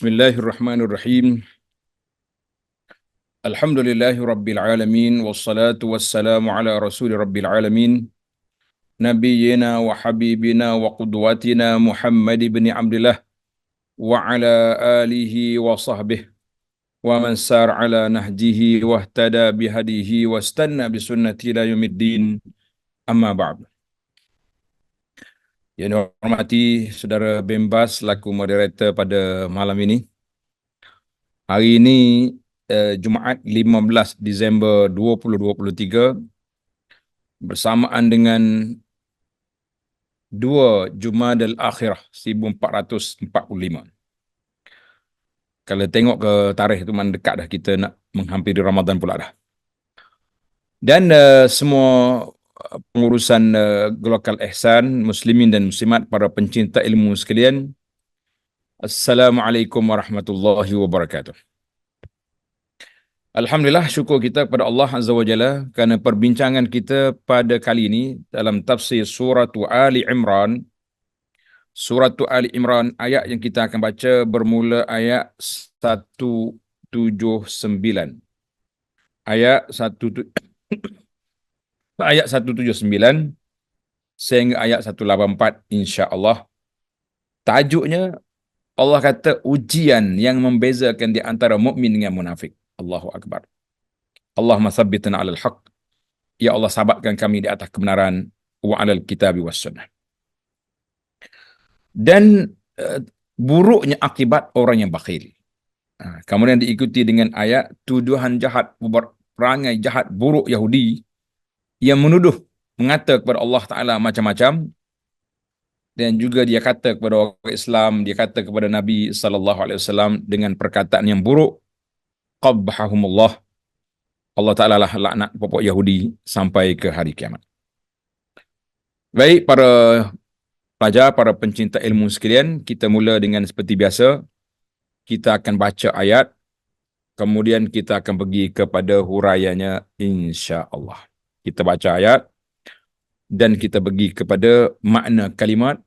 Bismillahirrahmanirrahim. Alhamdulillahi rabbil alamin wassalatu wassalamu ala rasuli rabbil alamin nabiyyina wa habibina wa qudwatina Muhammad ibn Abdullah wa ala alihi wa sahbihi wa man sar ala nahjihi wa ihtada bihadihi wa istanna bisunnati ila yaumiddin, amma ba'd. Yang dihormati Saudara Bembas selaku moderator pada malam ini. Hari ini Jumaat 15 Disember 2023 bersamaan dengan 2 Jumadal Akhirah 1445. Kalau tengok ke tarikh itu mana dekat dah, kita nak menghampiri Ramadan pula dah. Dan semua pengurusan Global Ihsan, muslimin dan muslimat, para pencinta ilmu sekalian, Assalamualaikum warahmatullahi wabarakatuh. Alhamdulillah, syukur kita kepada Allah Azza wa Jalla kerana perbincangan kita pada kali ini dalam tafsir surah Ali Imran. Surah Ali Imran, ayat yang kita akan baca bermula ayat 179. Ayat 179 sehingga ayat 184 insya-Allah. Tajuknya, Allah kata ujian yang membezakan di antara mukmin dengan munafik. Allahu Akbar. Allahumma thabbitna 'alal haqq. Ya Allah, sabatkan kami di atas kebenaran, wa 'alal kitabi was sunnah. Dan buruknya akibat orang yang bakhil. Kemudian diikuti dengan ayat tuduhan jahat, perangai jahat buruk Yahudi yang menuduh, mengata kepada Allah Ta'ala macam-macam. Dan juga dia kata kepada orang Islam, dia kata kepada Nabi SAW dengan perkataan yang buruk. Qabbahahumullah. Allah Ta'ala lah laknat pokok Yahudi sampai ke hari kiamat. Baik, para pelajar, para pencinta ilmu sekalian, kita mula dengan seperti biasa. Kita akan baca ayat, kemudian kita akan pergi kepada huraiannya insya-Allah. Kita baca ayat dan kita pergi kepada makna kalimat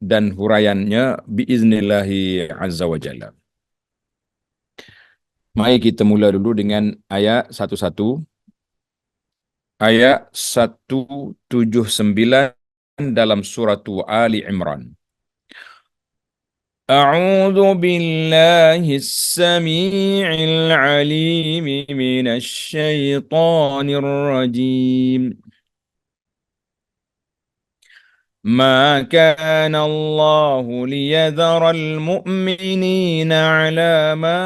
dan huraiannya biiznillahi azza wa jalla. Mari kita mula dulu dengan ayat 11. Ayat 179 dalam surah Ali Imran. A'udzu billahi as-sami'il 'alim minasy syaithanir rajim. ما كان الله ليذر المؤمنين على ما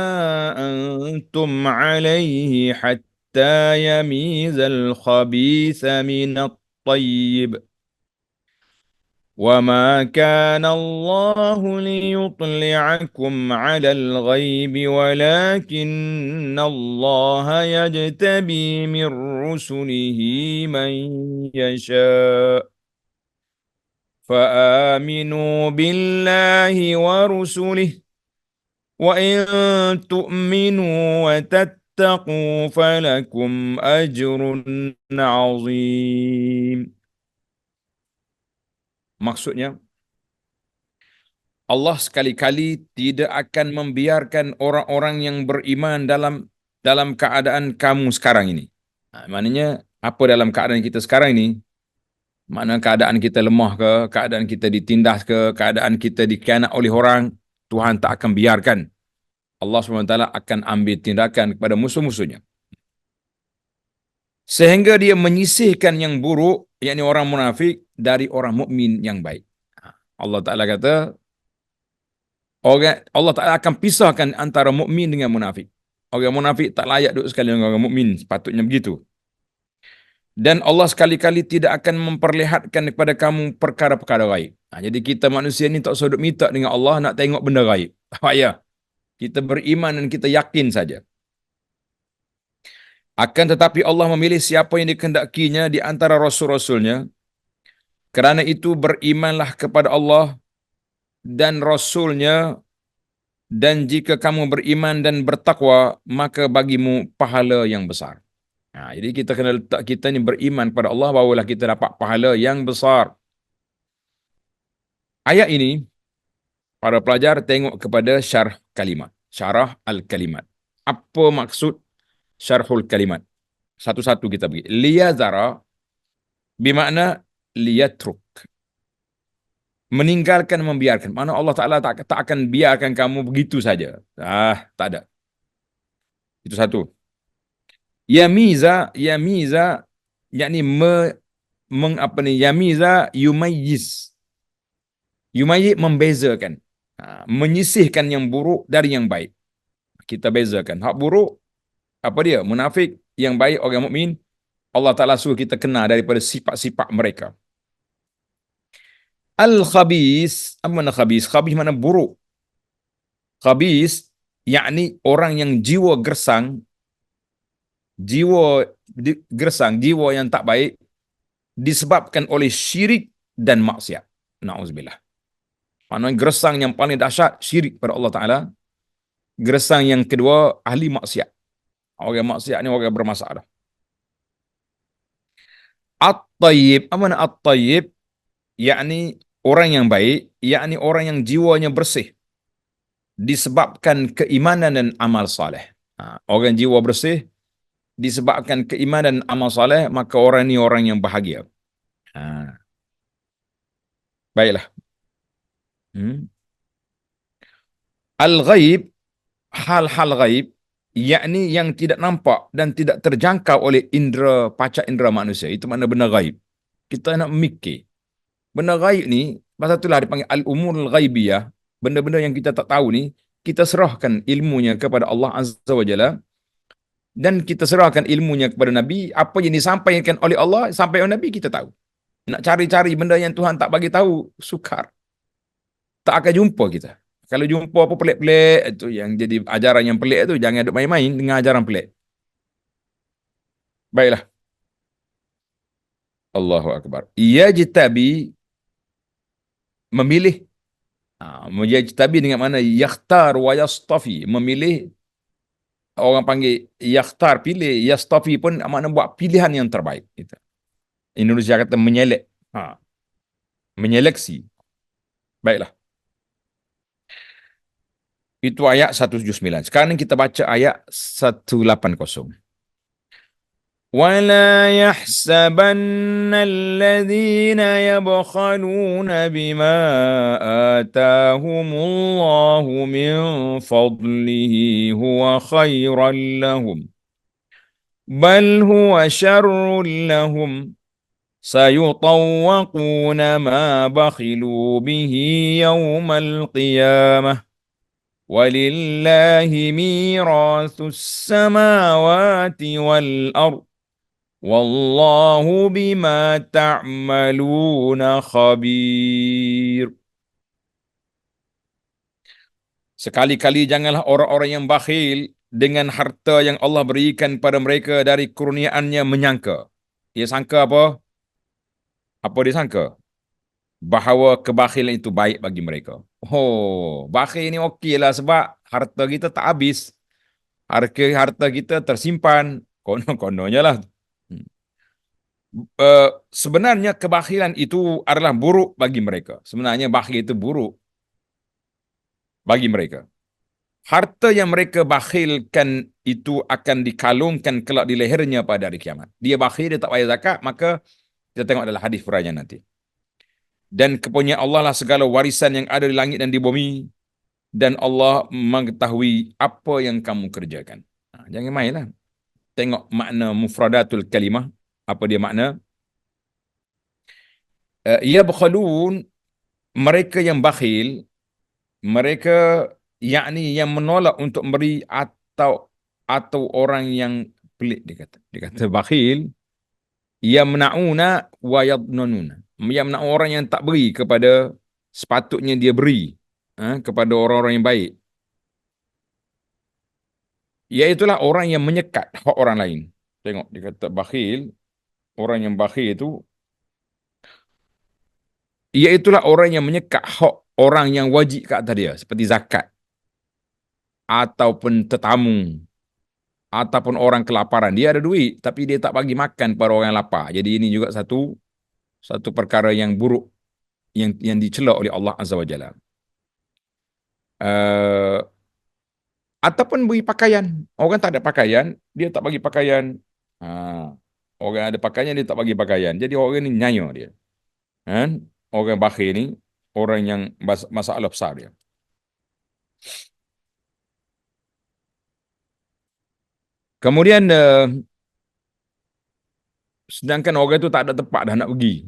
أنتم عليه حتى يميز الخبيث من الطيب وما كان الله ليطلعكم على الغيب ولكن الله يجتبي من رسله من يشاء فآمنوا بالله ورسله وإن تؤمنوا وتتقوا فلكم أجر عظيم. Maksudnya, Allah sekali-kali tidak akan membiarkan orang-orang yang beriman dalam keadaan kamu sekarang ini. Maknanya, apa dalam keadaan kita sekarang ini? Mana keadaan kita lemah ke, keadaan kita ditindas ke, keadaan kita dikhianat oleh orang, Tuhan tak akan biarkan. Allah SWT akan ambil tindakan kepada musuh-musuhnya. Sehingga dia menyisihkan yang buruk, yakni orang munafik, dari orang mukmin yang baik. Allah Ta'ala kata, Allah Ta'ala akan pisahkan antara mukmin dengan munafik. Orang munafik tak layak duduk sekali dengan orang mukmin, sepatutnya begitu. Dan Allah sekali-kali tidak akan memperlihatkan kepada kamu perkara-perkara gaib. Jadi kita manusia ni tak usah duk minta dengan Allah nak tengok benda gaib. Ya, kita beriman dan kita yakin saja. Akan tetapi Allah memilih siapa yang dikehendakinya di antara rasul-rasulnya. Kerana itu berimanlah kepada Allah dan rasulnya, dan jika kamu beriman dan bertakwa, maka bagimu pahala yang besar. Jadi kita kena letak kita ni beriman kepada Allah, barulah kita dapat pahala yang besar. Ayat ini, Para pelajar tengok kepada syarah kalimat. Syarah al-kalimat. Apa maksud syarhul kalimat? Satu-satu kita pergi. Liyazara bermakna liyatruk. Meninggalkan, membiarkan. Mana Allah Ta'ala tak akan biarkan kamu begitu saja. Tak ada. Itu satu. Yamiza, yakni yamiza yumayyiz. Yumayyiz membezakan. Menyisihkan yang buruk dari yang baik. Kita bezakan. Hak buruk, apa dia? Munafik. Yang baik, orang mukmin. Allah Ta'ala suruh kita kenal daripada sifat-sifat mereka. Al-khabis, apa makna khabis? Khabis makna buruk. Khabis, yakni orang yang jiwa gersang, jiwa yang tak baik, disebabkan oleh syirik dan maksiat. Na'udzubillah. Maknanya gersang yang paling dahsyat, syirik pada Allah Ta'ala. Gersang yang kedua, ahli maksiat. Orang maksiat ni orang bermasalah. At-tayyib, apa makna at-tayyib? Yakni orang yang baik, yakni orang yang jiwanya bersih disebabkan keimanan dan amal saleh. Orang jiwa bersih disebabkan keimanan dan amal saleh, maka orang ni orang yang bahagia. Baiklah. Al-ghaib, hal-hal ghaib, yakni yang tidak nampak dan tidak terjangkau oleh panca indera manusia. Itu makna benda ghaib. Kita nak mikir. Benda ghaib ni, pasal itulah dipanggil al-umurul ghaibiyah. Benda-benda yang kita tak tahu ni, kita serahkan ilmunya kepada Allah Azza wa Jalla, dan kita serahkan ilmunya kepada Nabi. Apa yang disampaikan oleh Allah, sampai oleh Nabi, kita tahu. Nak cari-cari benda yang Tuhan tak bagi tahu, sukar. Tak akan jumpa kita. Kalau jumpa apa pelik-pelik, itu yang jadi ajaran yang pelik itu, jangan duk main-main dengan ajaran pelik. Baiklah. Allahu Akbar. Yajtabi, memilih. Yajtabi dengan mana? Yakhtar wa yastafi. Memilih, orang panggil yakhtar, pilih. Yastafi pun makna buat pilihan yang terbaik. Indonesia kata menyelek. Menyeleksi. Baiklah. Itu ayat 179. Sekarang kita baca ayat 180. وَلَا يَحْسَبَنَّ الَّذِينَ يَبْخَلُونَ بِمَا آتَاهُمُ اللَّهُ مِنْ فَضْلِهِ هُوَ خَيْرًا لَهُمْ بَلْ هُوَ شَرٌّ لَهُمْ سَيُطَوَّقُونَ مَا بَخِلُوا بِهِ يَوْمَ الْقِيَامَةِ وَلِلَّهِ مِيرَاثُ السَّمَاوَاتِ وَالْأَرْضِ Wallahu bima ta'maluna khabir. Sekali-kali janganlah orang-orang yang bakhil dengan harta yang Allah berikan pada mereka dari kurniaannya menyangka. Dia sangka apa? Apa dia sangka? Bahawa kebakhilan itu baik bagi mereka. Oh, bakhil ni okeylah sebab harta kita tak habis. Harta kita tersimpan. Konon-kononnya lah. Sebenarnya kebakhilan itu adalah buruk bagi mereka. Sebenarnya bakhil itu buruk bagi mereka. Harta yang mereka bakhilkan itu akan dikalungkan kelak di lehernya pada hari kiamat. Dia bakhil, dia tak bayar zakat, maka kita tengok adalah hadis furanya nanti. Dan kepunyaan Allah lah segala warisan yang ada di langit dan di bumi, dan Allah mengetahui apa yang kamu kerjakan. Jangan mainlah. Tengok makna mufradatul kalimah. Apa dia makna? Yabkhalun, mereka yang bakhil, mereka yakni yang menolak untuk memberi, atau orang yang pelik, dia kata bakhil, yamna'una wa yadnununa, yamna'u, orang yang tak beri kepada sepatutnya dia beri kepada orang-orang yang baik, iaitulah orang yang menyekat hak orang lain. Tengok, dia kata bakhil, orang yang bakhil itu iaitulah orang yang menyekat hak orang yang wajib ke atas dia, seperti zakat, ataupun tetamu, ataupun orang kelaparan. Dia ada duit, tapi dia tak bagi makan pada orang yang lapar. Jadi ini juga satu perkara yang buruk, yang dicela oleh Allah Azza wa Jalla. Uh, ataupun beri pakaian. Orang tak ada pakaian, dia tak bagi pakaian. Ha. Orang ada pakaian, dia tak bagi pakaian. Jadi orang ni nyanyo dia. Kan? Orang bakhil ni, orang yang masalah besar dia. Kemudian, sedangkan orang tu tak ada tempat dah nak pergi.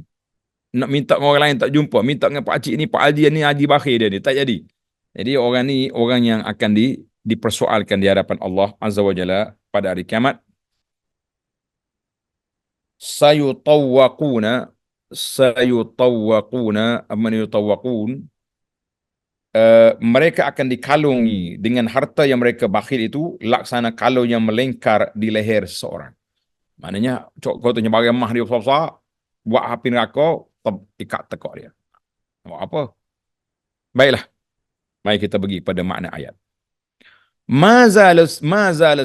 Nak minta dengan orang lain tak jumpa. Minta dengan Pak Cik ni, Pak Haji ni, Haji Bakhir dia ni. Tak jadi. Jadi orang ni, orang yang akan dipersoalkan di hadapan Allah Azza wa Jalla pada hari kiamat. Sayutawwaquna, aman yutawwaqun, mereka akan dikalungi dengan harta yang mereka bakhil itu laksana kalung yang melingkar di leher seseorang. Maknanya, kau tanya barang mah dia besar-besar, buat api neraka, ikat tekak dia. Buat apa? Baiklah, mari kita pergi pada makna ayat. Mazal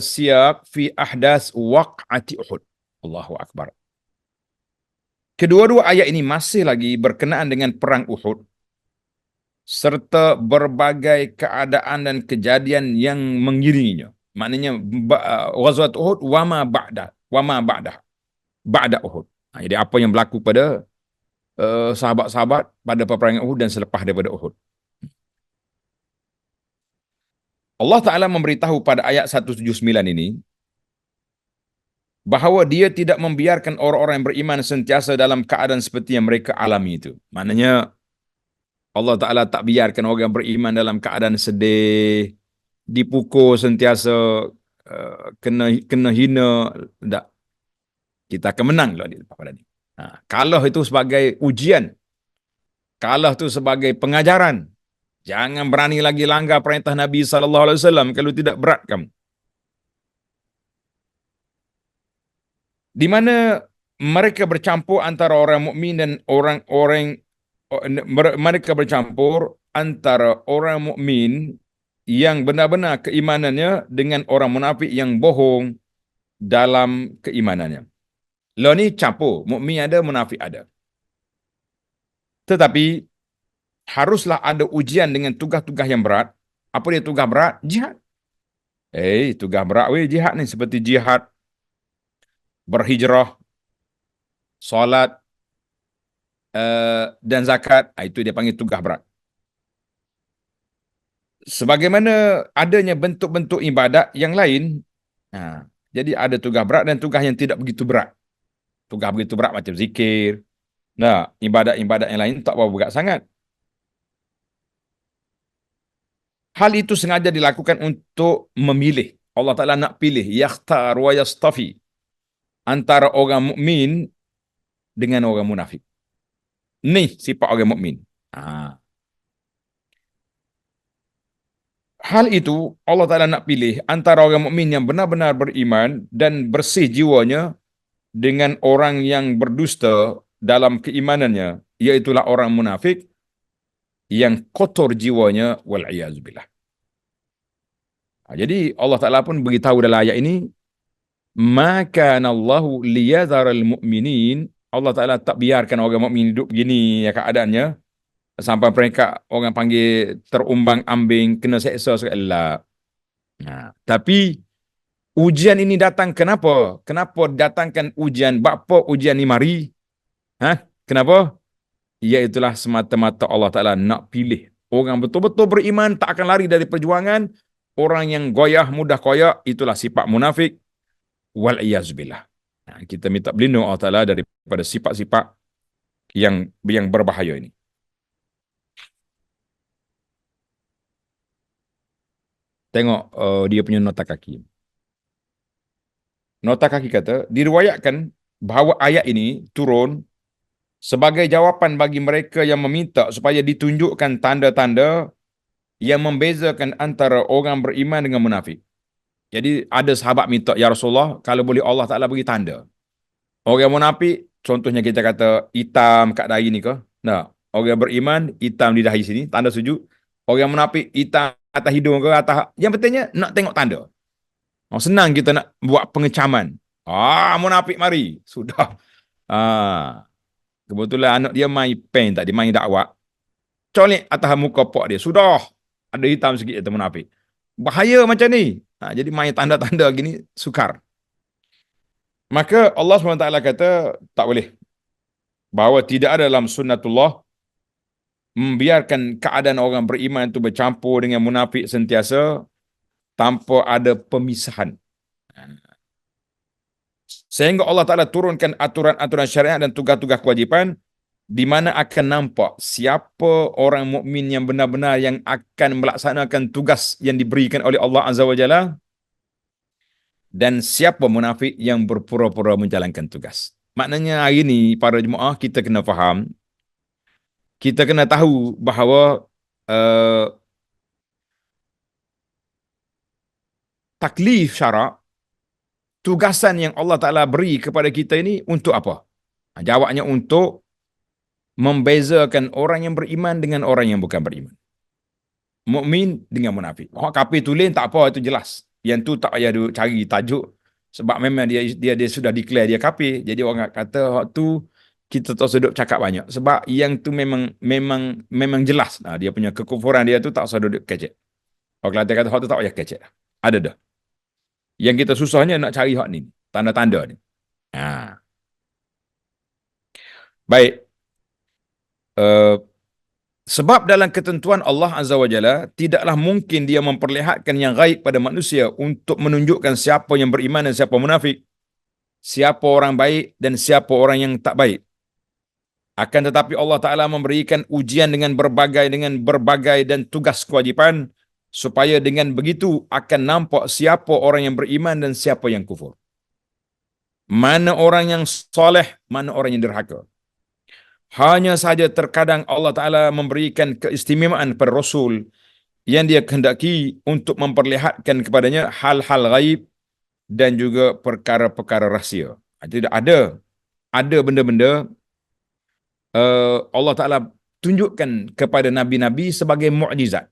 siyaq fi ahdas waq'ati Uhud. Allahu Akbar. Kedua-dua ayat ini masih lagi berkenaan dengan perang Uhud serta berbagai keadaan dan kejadian yang mengiringinya. Maknanya Ghazwat Uhud wama ba'da Uhud. Jadi apa yang berlaku pada sahabat-sahabat pada peperangan Uhud dan selepas daripada Uhud. Allah Ta'ala memberitahu pada ayat 179 ini bahawa dia tidak membiarkan orang-orang yang beriman sentiasa dalam keadaan seperti yang mereka alami itu. Maknanya Allah Ta'ala tak biarkan orang beriman dalam keadaan sedih, dipukul sentiasa, kena hina. Tak. Kita akan menang lah di depan pada ni. Kalah itu sebagai ujian. Kalah itu sebagai pengajaran. Jangan berani lagi langgar perintah Nabi SAW kalau tidak berat kamu. Di mana mereka bercampur antara orang mukmin dan mereka bercampur antara orang mukmin yang benar-benar keimanannya dengan orang munafik yang bohong dalam keimanannya. Lo ni campur, mukmin ada, munafik ada. Tetapi haruslah ada ujian dengan tugas-tugas yang berat. Apa dia tugas berat? Jihad. Tugas berat jihad ni seperti jihad berhijrah, solat, dan zakat. Itu dia panggil tugas berat. Sebagaimana adanya bentuk-bentuk ibadat yang lain, jadi ada tugas berat dan tugas yang tidak begitu berat. Tugas begitu berat macam zikir. Ibadat-ibadat yang lain tak berapa berat sangat. Hal itu sengaja dilakukan untuk memilih. Allah Ta'ala nak pilih. Yakhtar wa yastafi. Antara orang mukmin dengan orang munafik. Ni sifat orang mukmin. Hal itu Allah Ta'ala nak pilih antara orang mukmin yang benar-benar beriman dan bersih jiwanya dengan orang yang berdusta dalam keimanannya, iaitulah orang munafik yang kotor jiwanya, wal'iyazubillah. Jadi Allah Ta'ala pun beritahu dalam ayat ini, maka Allahu liyadharal mu'minin, Allah Ta'ala tak biarkan orang mukmin hidup begini ya keadaannya, sampai mereka orang panggil terumbang-ambing, kena seksa sekali. Tapi ujian ini datang kenapa? Kenapa datangkan ujian? Bapa ujian ni mari? Kenapa? Iaitulah semata-mata Allah Ta'ala nak pilih orang betul-betul beriman, tak akan lari dari perjuangan. Orang yang goyah, mudah koyak, itulah sifat munafik. Wal'iyazubillah. Kita minta berlindung Allah Ta'ala daripada sifat-sifat yang berbahaya ini. Tengok dia punya nota kaki. Nota kaki kata, diriwayatkan bahawa ayat ini turun sebagai jawapan bagi mereka yang meminta supaya ditunjukkan tanda-tanda yang membezakan antara orang beriman dengan munafik. Jadi ada sahabat minta, ya Rasulullah, kalau boleh Allah Ta'ala bagi tanda. Orang munafik, contohnya kita kata hitam kat dahi ni ke? Orang beriman, hitam di dahi sini, tanda sujud. Orang munafik, hitam atas hidung ke, atas. Yang pentingnya, nak tengok tanda. Senang kita nak buat pengecaman. Munafik mari. Sudah. Kebetulan anak dia main pen tadi, main dakwah. Colek atas muka pak dia. Sudah. ada hitam sikit itu munafik. Bahaya macam ni. Jadi main tanda-tanda gini sukar. Maka Allah SWT kata tak boleh. Bahawa tidak ada dalam sunnatullah membiarkan keadaan orang beriman itu bercampur dengan munafik sentiasa tanpa ada pemisahan. Sehingga Allah Ta'ala turunkan aturan-aturan syariat dan tugas-tugas kewajipan di mana akan nampak siapa orang mukmin yang benar-benar yang akan melaksanakan tugas yang diberikan oleh Allah Azza wa Jalla dan siapa munafik yang berpura-pura menjalankan tugas. Maknanya hari ini para jemaah kita kena faham, kita kena tahu bahawa taklif syarak, tugasan yang Allah Ta'ala beri kepada kita ini untuk apa? Jawabnya untuk membezakan orang yang beriman dengan orang yang bukan beriman. Mukmin dengan munafik. Orang kafir tulen tak apa, itu jelas. Yang tu tak payah cari tajuk sebab memang dia sudah declare dia kafir. Jadi orang kata hak tu kita tak usah duk cakap banyak sebab yang tu memang jelas. Dia punya kekufuran dia tu tak usah duk kecek. Orang Kelantan kata hak tu tak payah kecek. Ada dah. Yang kita susahnya nak cari hak ni, tanda-tanda ni. Baik. Sebab dalam ketentuan Allah Azza wa Jalla, tidaklah mungkin dia memperlihatkan yang gaib pada manusia untuk menunjukkan siapa yang beriman dan siapa munafik, siapa orang baik dan siapa orang yang tak baik. Akan tetapi Allah Ta'ala memberikan ujian dengan berbagai dan tugas kewajipan, supaya dengan begitu akan nampak siapa orang yang beriman dan siapa yang kufur. Mana orang yang soleh, mana orang yang derhaka. Hanya saja terkadang Allah Ta'ala memberikan keistimewaan pada Rasul yang dia kehendaki untuk memperlihatkan kepadanya hal-hal gaib dan juga perkara-perkara rahsia. Tidak ada benda-benda Allah Ta'ala tunjukkan kepada Nabi-Nabi sebagai mukjizat.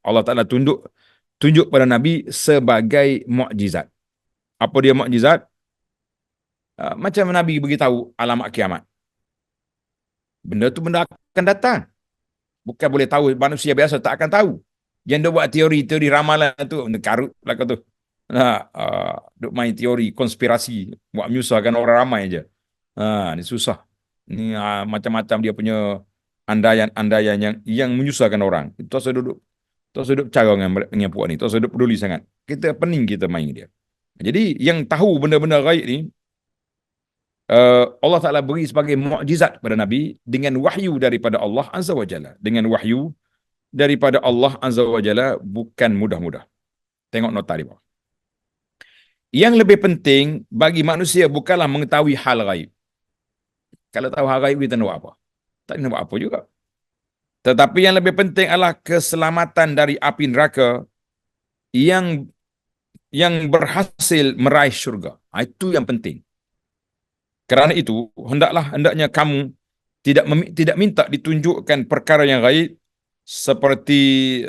Allah Ta'ala tunjuk pada Nabi sebagai mukjizat. Apa dia mukjizat? Macam Nabi beritahu alamat kiamat. Benda tu benda akan datang. Bukan boleh tahu, manusia biasa tak akan tahu. Yang dia buat teori ramalan tu, karut lah kata tu. Duk main teori konspirasi, buat menyusahkan orang ramai je. Ni susah. Ni macam-macam dia punya andaian yang menyusahkan orang. Itu saya duduk cara dengan puak ni. Saya duduk peduli sangat. Kita pening kita main dia. Jadi yang tahu benda-benda gaib ni, Allah Ta'ala beri sebagai mukjizat kepada Nabi dengan wahyu daripada Allah Azza wa Jalla. Dengan wahyu daripada Allah Azza wa Jalla bukan mudah-mudah. Tengok nota di bawah. Yang lebih penting bagi manusia bukanlah mengetahui hal gaib. Kalau tahu hal gaib kita nak buat apa? Tak nak buat apa juga. Tetapi yang lebih penting adalah keselamatan dari api neraka yang berhasil meraih syurga. Itu yang penting. Kerana itu, hendaknya kamu tidak minta ditunjukkan perkara yang gaib seperti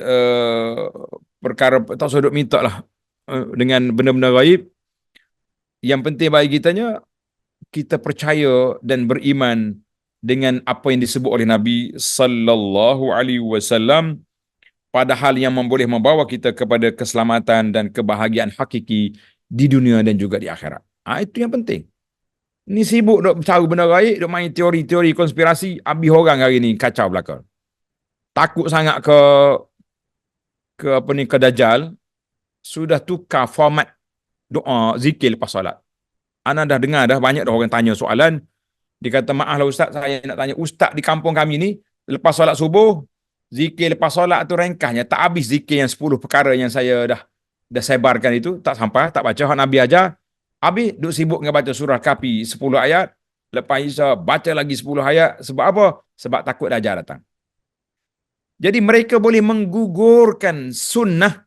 perkara, tak usah duk minta lah dengan benda-benda gaib. Yang penting bagi kitanya, kita percaya dan beriman dengan apa yang disebut oleh Nabi sallallahu alaihi wasallam, padahal yang boleh membawa kita kepada keselamatan dan kebahagiaan hakiki di dunia dan juga di akhirat. Itu yang penting. Ni sibuk duk cari benda gaib, duk main teori-teori konspirasi, habis orang hari ni kacau belaka. Takut sangat ke Dajjal, sudah tukar format doa zikir lepas solat. Ana dah dengar dah banyak dah orang tanya soalan. Dia kata, maaflah ustaz, saya nak tanya, ustaz di kampung kami ni lepas solat subuh, zikir lepas solat tu ringkasnya tak habis zikir yang 10 perkara yang saya dah sebarkan itu, tak sampai, tak baca hak Nabi ajar. Habis duk sibuk dengan baca surah Kahfi 10 ayat, lepas Isya baca lagi 10 ayat. Sebab apa? Sebab takut Dajjal datang. Jadi mereka boleh menggugurkan sunnah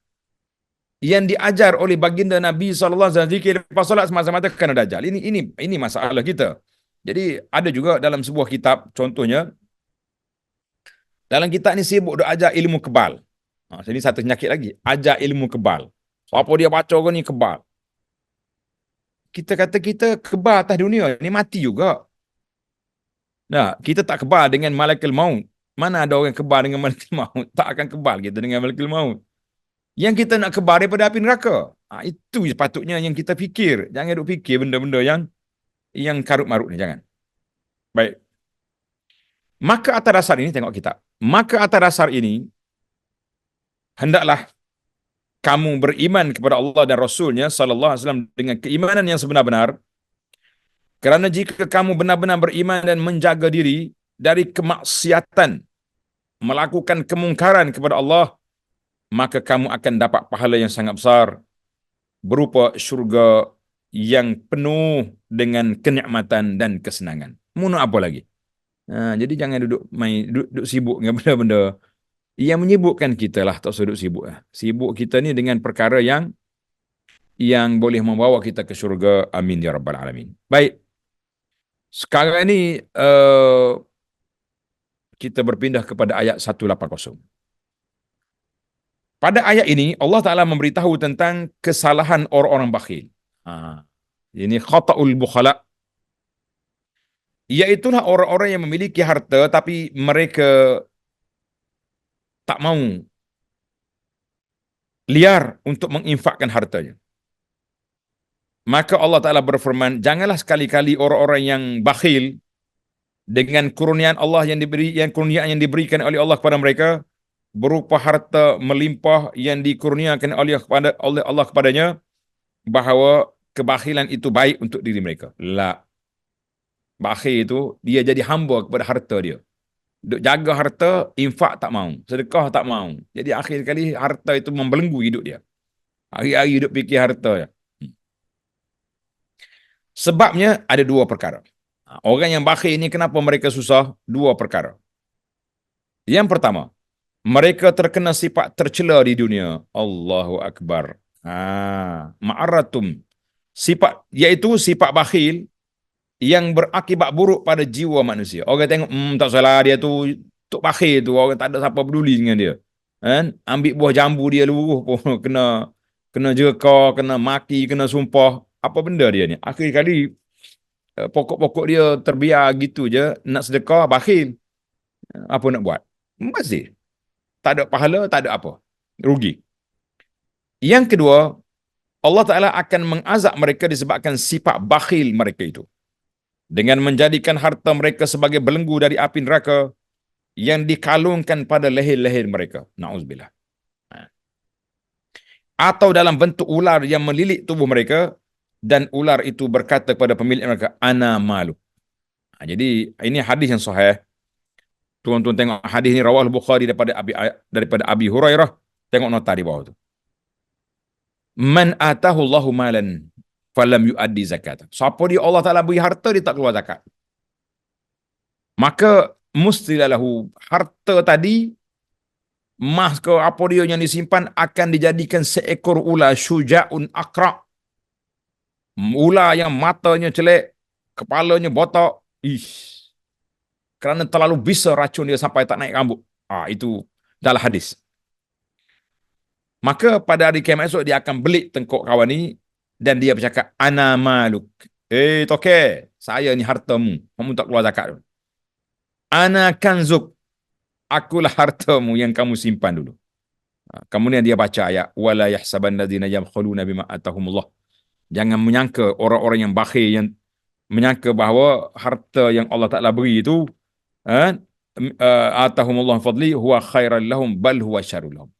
yang diajar oleh baginda Nabi SAW, zikir lepas solat semasa-masa kena Dajjal. Ini masalah kita. Jadi ada juga dalam sebuah kitab, contohnya dalam kitab ni sibuk duk ajar ilmu kebal. Ini satu penyakit lagi, ajar ilmu kebal. Apa dia baca ke ni kebal. Kita kata kita kebal atas dunia ni, mati juga. Kita tak kebal dengan malaikat maut. Mana ada orang kebal dengan malakul maut? Tak akan kebal kita dengan malakul maut. Yang kita nak kebal daripada api neraka. Itu sepatutnya yang kita fikir. Jangan duk fikir benda-benda yang karut-marut ni, jangan. Baik. Maka atas dasar ini, tengok kitab. Maka atas dasar ini, hendaklah kamu beriman kepada Allah dan Rasulnya sallallahu alaihi wasallam dengan keimanan yang sebenar-benar. Kerana jika kamu benar-benar beriman dan menjaga diri dari kemaksiatan, melakukan kemungkaran kepada Allah, maka kamu akan dapat pahala yang sangat besar berupa syurga yang penuh dengan kenikmatan dan kesenangan. Mau apa lagi? Jadi jangan duduk sibuk dengan benda-benda yang menyibukkan kita lah. Tak usah duduk sibuk lah. Sibuk kita ni dengan perkara yang boleh membawa kita ke syurga. Amin ya rabbal alamin. Baik. Sekarang ni kita berpindah kepada ayat 180. Pada ayat ini Allah Ta'ala memberitahu tentang kesalahan orang-orang bakhil. Ini khata'ul bukhala. Iaitulah orang-orang yang memiliki harta tapi mereka tak mau liar untuk menginfakkan hartanya. Maka Allah Ta'ala berfirman, janganlah sekali-kali orang-orang yang bakhil dengan kurniaan Allah kurniaan yang diberikan oleh Allah kepada mereka berupa harta melimpah yang dikurniakan oleh Allah kepadanya, bahawa kebakhilan itu baik untuk diri mereka. La. Bakhil itu dia jadi hamba kepada harta dia. Duk jaga harta, infak tak mau, sedekah tak mau. Jadi akhir kali harta itu membelenggu hidup dia. Hari-hari hidup fikir harta ya. Sebabnya ada dua perkara. Orang yang bakhil ini kenapa mereka susah? Dua perkara. Yang pertama, mereka terkena sifat tercela di dunia. Allahu Akbar. Ma'aratum. Sifat, iaitu sifat bakhil yang berakibat buruk pada jiwa manusia. Orang tengok, tak salah dia tu, tok bakhil tu, orang tak ada siapa peduli dengan dia. Kan? Ambil buah jambu dia luruh pun kena jerka, kena maki, kena sumpah. Apa benda dia ni? Akhir kali pokok-pokok dia terbiar gitu je, nak sedekah, bakhil. Apa nak buat? Masih. Tak ada pahala, tak ada apa. Rugi. Yang kedua, Allah Ta'ala akan mengazab mereka disebabkan sifat bakhil mereka itu. Dengan menjadikan harta mereka sebagai belenggu dari api neraka yang dikalungkan pada leher-leher mereka. Na'udzubillah. Atau dalam bentuk ular yang melilit tubuh mereka, dan ular itu berkata kepada pemilik mereka, ana maluk. Jadi ini hadis yang sahih. Tuan-tuan tengok hadis ni rawah Bukhari daripada Abi Hurairah. Tengok nota di bawah tu. Man atahu Allahu malan falam yuaddi zakat. Siapa dia Allah Ta'ala beri harta, dia tak keluar zakat. Maka mustilahu harta tadi, emas ke apa dia yang disimpan, akan dijadikan seekor ular syuja'un akra'. Ular yang matanya celek, kepalanya botak. Kerana terlalu bisa racun dia sampai tak naik rambut. Itu dalam hadis. Maka pada hari kiamat esok dia akan belik tengkok kawan ni dan dia bercakap, ana maluk. Toke, saya ni hartamu. Kamu tak keluar zakat. Ana kanzuk. Akulah hartamu yang kamu simpan dulu. Kemudian dia baca ayat, wala yahsaban ladzina yabkhuluna bima atahumullah. Jangan menyangka orang-orang yang bakhil, yang menyangka bahawa harta yang Allah Ta'ala beri itu atahumullah fadli huwa khairan lahum bal huwa syarrul lahum.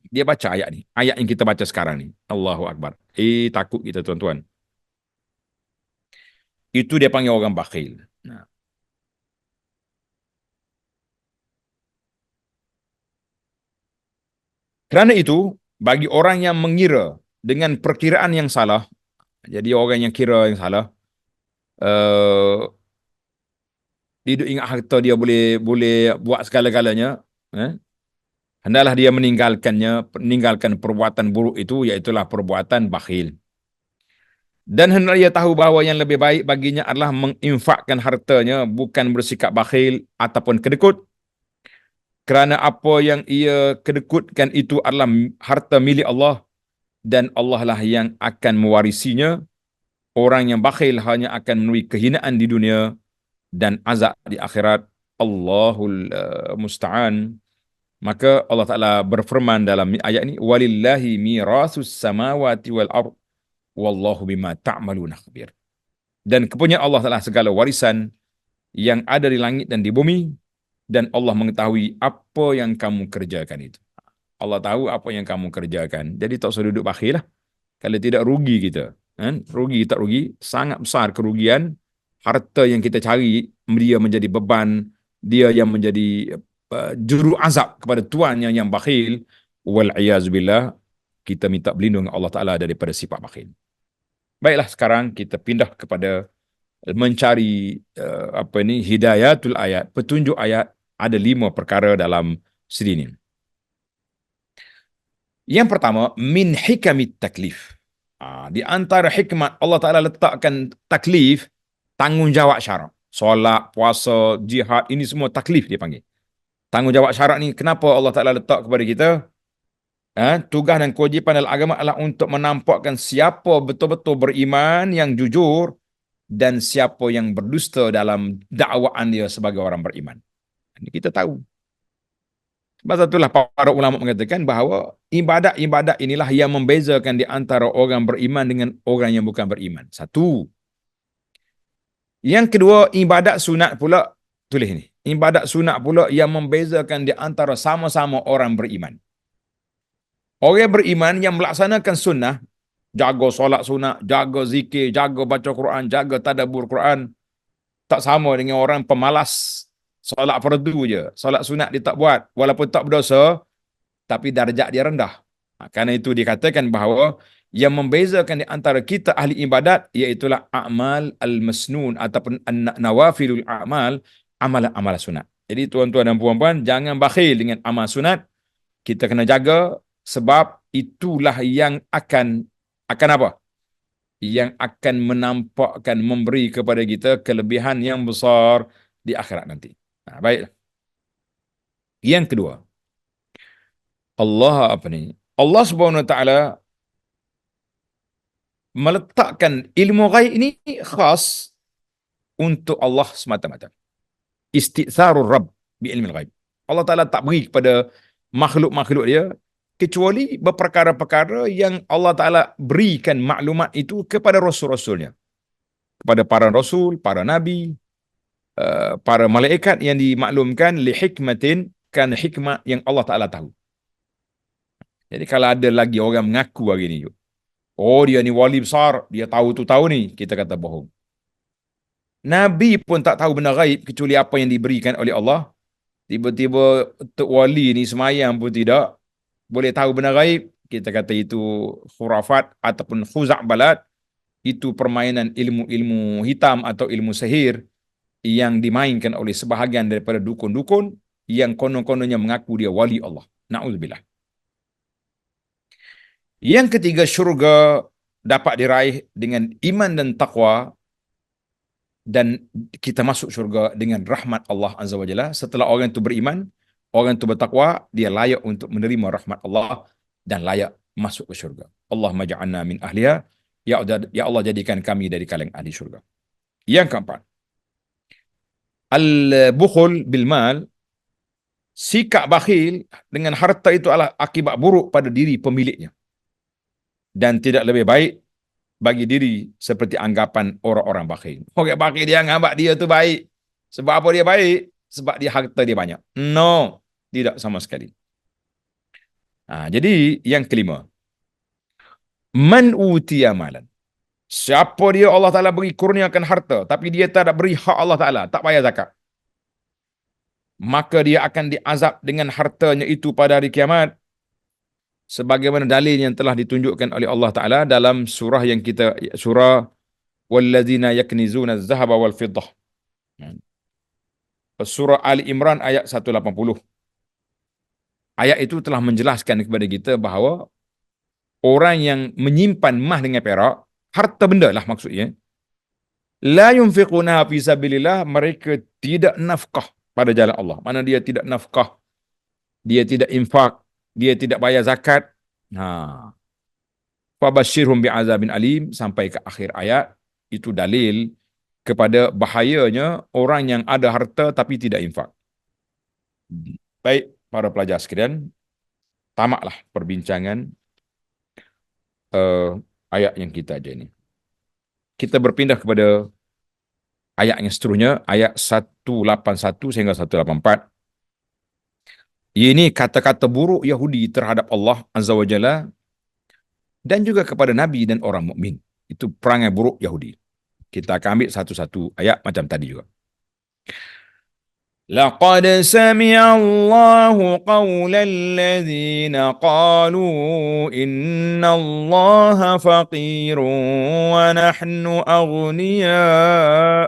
Dia baca ayat ni, ayat yang kita baca sekarang ni. Allahu Akbar. Takut kita tuan-tuan. Itu dia panggil orang bakhil. Kerana itu, bagi orang yang mengira dengan perkiraan yang salah, jadi orang yang kira yang salah, dia ingat harta dia boleh buat segala-galanya, hendaklah dia meninggalkan perbuatan buruk itu, iaitulah perbuatan bakhil. Dan hendaklah dia tahu bahawa yang lebih baik baginya adalah menginfakkan hartanya, bukan bersikap bakhil ataupun kedekut. Kerana apa yang ia kedekutkan itu adalah harta milik Allah, dan Allah lah yang akan mewarisinya. Orang yang bakhil hanya akan menemui kehinaan di dunia dan azab di akhirat. Allahul musta'an. Maka Allah Ta'ala berfirman dalam ayat ini, walillahi mirasus samawati wal ard wallahu bima ta'maluna khabir. Dan kepunyaan Allah Ta'ala segala warisan yang ada di langit dan di bumi, dan Allah mengetahui apa yang kamu kerjakan itu. Allah tahu apa yang kamu kerjakan. Jadi tak usah duduk bakhil lah. Kalau tidak rugi kita. Kan? Rugi tak rugi, sangat besar kerugian. Harta yang kita cari, dia menjadi beban, dia yang menjadi juru azab kepada tuannya yang bakhil. Wal'iyazubillah, kita minta berlindung Allah Ta'ala daripada sifat bakhil. Baiklah, sekarang kita pindah kepada mencari hidayatul ayat, petunjuk ayat. Ada 5 perkara dalam siri ini. Yang pertama, min hikamit taklif. Di antara hikmat Allah Ta'ala letakkan taklif, tanggungjawab syarak. Solat, puasa, jihad, ini semua taklif dia panggil. Tanggungjawab syarak ni kenapa Allah Ta'ala letak kepada kita? Tugas dan kewajipan dalam agama adalah untuk menampakkan siapa betul-betul beriman yang jujur dan siapa yang berdusta dalam dakwaan dia sebagai orang beriman. Ini kita tahu. Sebab itulah para ulama mengatakan bahawa ibadat-ibadat inilah yang membezakan di antara orang beriman dengan orang yang bukan beriman. Satu. Yang kedua, ibadat sunat pula, tulis ni. Ibadat sunat pula yang membezakan di antara sama-sama orang beriman. Orang beriman yang melaksanakan sunnah, jaga solat sunat, jaga zikir, jaga baca Quran, jaga tadabbur Quran, tak sama dengan orang pemalas. Solat fardu je, solat sunat dia tak buat, walaupun tak berdosa, tapi darjat dia rendah. Karena itu dikatakan bahawa yang membezakan di antara kita ahli ibadat, iaitulah a'mal al-masnun ataupun nawafilul a'mal, amal-amal sunat. Jadi tuan-tuan dan puan-puan, jangan bakhil dengan amal sunat. Kita kena jaga, sebab itulah yang akan apa? Yang akan menampakkan, memberi kepada kita kelebihan yang besar di akhirat nanti. Baik. Yang kedua, Allah Subhanahu Wa Taala meletakkan ilmu ghaib ini khas untuk Allah semata-mata. Istitharur Rabb bi ilmi ghaib. Allah Taala tak beri kepada makhluk-makhluk dia kecuali berperkara-perkara yang Allah Taala berikan maklumat itu kepada rasul-rasulnya. Kepada para rasul, para nabi, para malaikat yang dimaklumkan li hikmatin, kan hikmah yang Allah Ta'ala tahu. Jadi kalau ada lagi orang mengaku hari ni, oh dia ni wali besar, dia tahu tu tahu ni, kita kata bohong. Nabi pun tak tahu benda gaib kecuali apa yang diberikan oleh Allah. Tiba-tiba Tok Wali ni semayang pun tidak boleh tahu benda gaib, kita kata itu khurafat ataupun khuza'balat. Itu permainan ilmu-ilmu hitam atau ilmu sihir yang dimainkan oleh sebahagian daripada dukun-dukun yang konon-kononnya mengaku dia wali Allah. Na'udzubillah. Yang ketiga, syurga dapat diraih dengan iman dan taqwa, dan kita masuk syurga dengan rahmat Allah Azza wa Jalla. Setelah orang itu beriman, orang itu bertakwa, dia layak untuk menerima rahmat Allah dan layak masuk ke syurga. Allahumma ja'alna min ahliha. Ya Allah, jadikan kami dari kalangan ahli syurga. Yang keempat, al-bukhul bil mal, sikap bakhil dengan harta itu adalah akibat buruk pada diri pemiliknya, dan tidak lebih baik bagi diri seperti anggapan orang-orang bakhil. Orang bakhil dia anggap dia tu baik. Sebab apa dia baik? Sebab dia harta dia banyak. No, tidak sama sekali. Jadi yang kelima, man utiya malan. Siapa dia Allah Ta'ala beri kurniakan harta, tapi dia tak beri hak Allah Ta'ala, tak bayar zakat, maka dia akan diazab dengan hartanya itu pada hari kiamat. Sebagaimana dalil yang telah ditunjukkan oleh Allah Ta'ala dalam surah yang kita, surah walladzina yaknizuna az-zahaba wal fiddah. Surah Ali Imran ayat 180. Ayat itu telah menjelaskan kepada kita bahawa orang yang menyimpan emas dengan perak, harta benda lah maksudnya, la yunfiquna fi sabilillah, mereka tidak nafkah pada jalan Allah. Mana dia tidak nafkah, dia tidak infak, dia tidak bayar zakat. Fabashirhum bi'azabin alim, sampai ke akhir ayat. Itu dalil kepada bahayanya orang yang ada harta tapi tidak infak. Baik, para pelajar sekalian, tamatlah perbincangan ayat yang kita aja ini. Kita berpindah kepada ayat yang seterusnya, ayat 181 sehingga 184. Ini kata-kata buruk Yahudi terhadap Allah Azza wa Jalla dan juga kepada Nabi dan orang mukmin. Itu perangai buruk Yahudi. Kita akan ambil satu-satu ayat macam tadi juga. لقد سمع الله قول الذين قالوا إن الله فقير ونحن أغنياء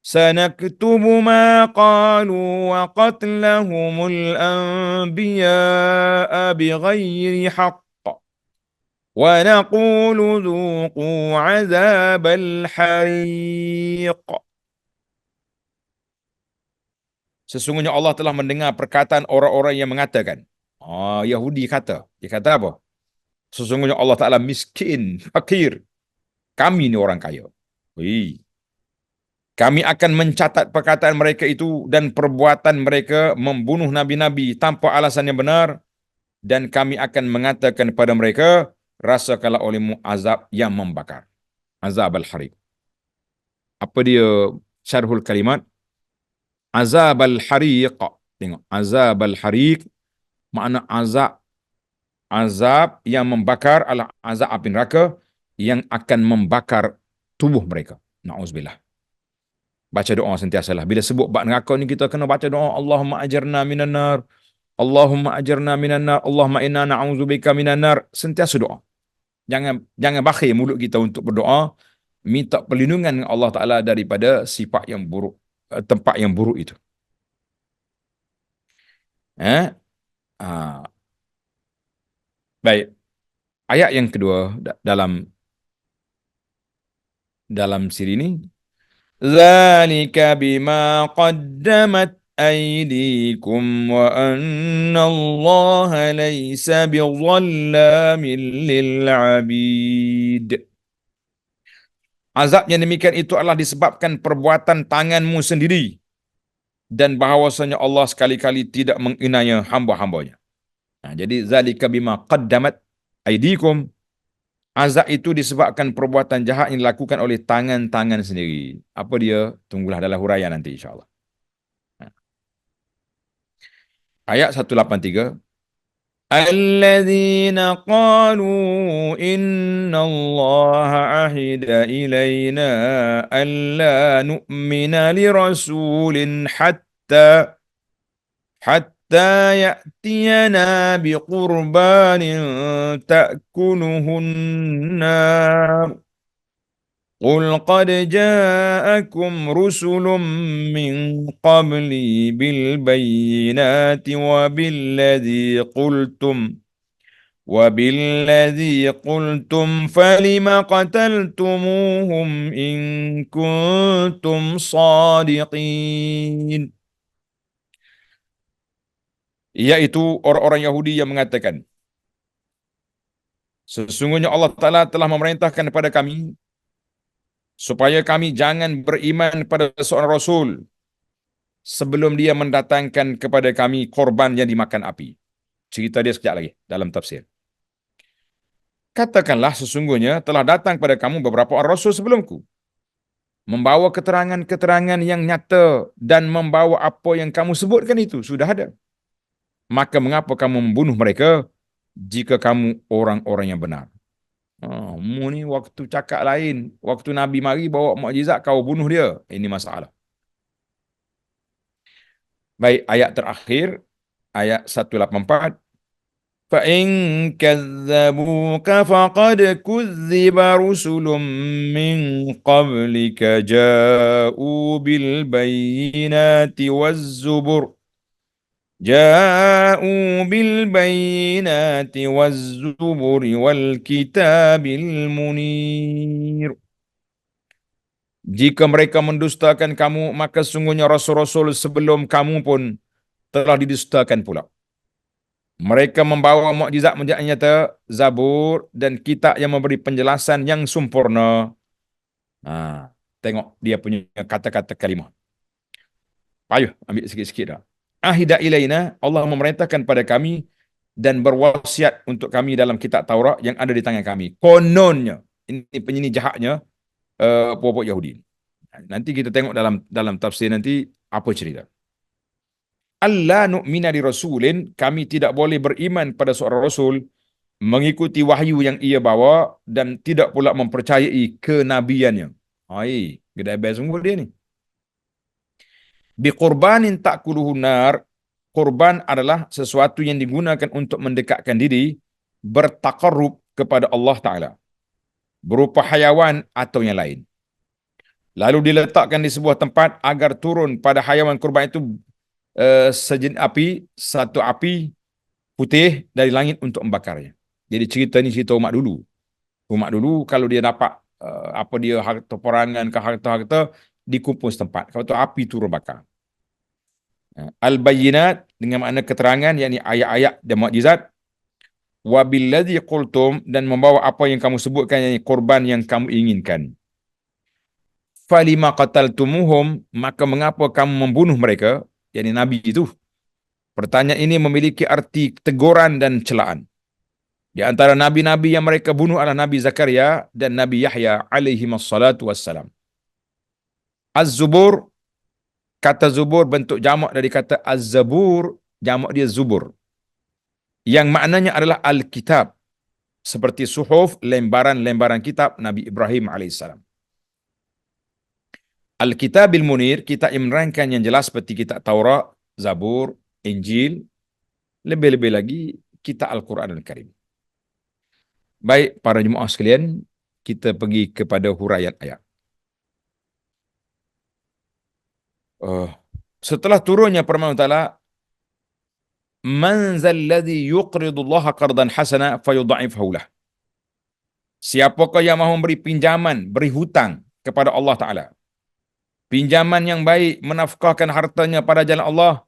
سنكتب ما قالوا وقتلهم الأنبياء بغير حق ونقول ذوقوا عذاب الحريق. Sesungguhnya Allah telah mendengar perkataan orang-orang yang mengatakan, Yahudi kata, dia kata apa? Sesungguhnya Allah Ta'ala miskin, fakir. Kami ni orang kaya. Wih. Kami akan mencatat perkataan mereka itu dan perbuatan mereka membunuh nabi-nabi tanpa alasan yang benar, dan kami akan mengatakan kepada mereka, rasakanlah olehmu azab yang membakar. Azab al-hariq. Apa dia syarhul kalimat? Azab al-hariq. Tengok, azab al-hariq makna azab yang membakar adalah azab api neraka yang akan membakar tubuh mereka. Na'udzubillah. Baca doa sentiasalah. Bila sebut bab neraka ni kita kena baca doa, Allahumma ajarna minan nar. Allahumma ajarna minan nar. Allahumma inna na'udzubika minan nar. Sentiasa doa. Jangan bakhil mulut kita untuk berdoa, minta perlindungan dengan Allah Taala daripada sifat yang buruk, tempat yang buruk itu. Baik. Ayat yang kedua dalam siri ini, Zalika bima qaddamat aydikum wa anna Allah laysa bizallamin lil abid. Azab yang demikian itu adalah disebabkan perbuatan tanganmu sendiri, dan bahawasanya Allah sekali-kali tidak menginaya hamba-hambanya. Jadi zalika bima qaddamat aydikum, azab itu disebabkan perbuatan jahat yang dilakukan oleh tangan-tangan sendiri. Apa dia? Tunggulah dalam huraian nanti insya-Allah. Ayat 183. Alladzina qalu inna Allah ahida ilayna alla nu'mina li rasulin hatta ya'tiyana biqurbanin ta'kuluhun nar. قل قد جاءكم رسل من قبلي بالبينات وبالذي قلتم فلم قتلتموهم إن كنتم صادقين. Yaitu orang-orang Yahudi yang mengatakan, sesungguhnya Allah Ta'ala telah memerintahkan kepada kami supaya kami jangan beriman pada seorang Rasul sebelum dia mendatangkan kepada kami korban yang dimakan api. Cerita dia sekejap lagi dalam tafsir. Katakanlah sesungguhnya telah datang kepada kamu beberapa orang Rasul sebelumku, membawa keterangan-keterangan yang nyata dan membawa apa yang kamu sebutkan itu sudah ada. Maka mengapa kamu membunuh mereka jika kamu orang-orang yang benar? Mu ni waktu cakap lain, waktu Nabi mari bawa mukjizat kau bunuh dia. Ini masalah. Baik, ayat terakhir, ayat 184. Fa in kadzabuka faqad kuzziba rusulun min qablika ja'u bil bayyinati waz-zubur. جاءوا بالبينات والزبر والكتاب المنير. Jika mereka mendustakan kamu, maka sungguhnya rasul-rasul sebelum kamu pun telah didustakan pula. Mereka membawa mukjizat nyata, Zabur dan kitab yang memberi penjelasan yang sempurna. tengok dia punya kata-kata kalimah. Payuh ambil sikit-sikit dah. Ahida ilaina, Allah memerintahkan pada kami dan berwasiat untuk kami dalam kitab Taurat yang ada di tangan kami. Kononnya, ini penyini jahatnya puak-puak Yahudi. Nanti kita tengok dalam dalam tafsir nanti apa cerita. Allah nu'mina li rasulin, kami tidak boleh beriman pada seorang rasul mengikuti wahyu yang ia bawa dan tidak pula mempercayai kenabiannya. Hai, gedai best semua dia ni. Biqurbanin ta'kuluhu nar, kurban adalah sesuatu yang digunakan untuk mendekatkan diri bertaqarrub kepada Allah Ta'ala berupa hayawan atau yang lain. Lalu diletakkan di sebuah tempat agar turun pada hayawan kurban itu sejenis api, satu api putih dari langit untuk membakarnya. Jadi cerita ni cerita umat dulu. Umat dulu kalau dia dapat apa dia harta perangan ke harta-harta dikumpul setempat. Kalau tu api turun bakar. Al-bayyinat dengan makna keterangan, yakni ayat-ayat dan mukjizat. Wabilladzi qultum, dan membawa apa yang kamu sebutkan, yakni korban yang kamu inginkan. Falima qataltumuhum, maka mengapa kamu membunuh mereka, yakni nabi itu. Pertanyaan ini memiliki arti teguran dan celaan. Di antara nabi-nabi yang mereka bunuh adalah Nabi Zakaria dan Nabi Yahya alaihi wassalatu wassalam. Az-Zubur, kata Zubur bentuk jamak dari kata Az-Zabur, jamak dia Zubur. Yang maknanya adalah Al-Kitab. Seperti suhuf, lembaran-lembaran kitab Nabi Ibrahim alaihissalam. Al-Kitabil Munir, kitab yang menerangkan yang jelas seperti kitab Taurat, Zabur, Injil, lebih-lebih lagi kitab Al-Quran Al-Karim. Baik, para jemaah sekalian, kita pergi kepada huraian ayat. Setelah turunnya firman Allah, Man zalladhi yuqridullaha qardan hasana fayudha'ifhu lah. Siapakah yang mahu memberi pinjaman, beri hutang kepada Allah Ta'ala? Pinjaman yang baik, menafkahkan hartanya pada jalan Allah,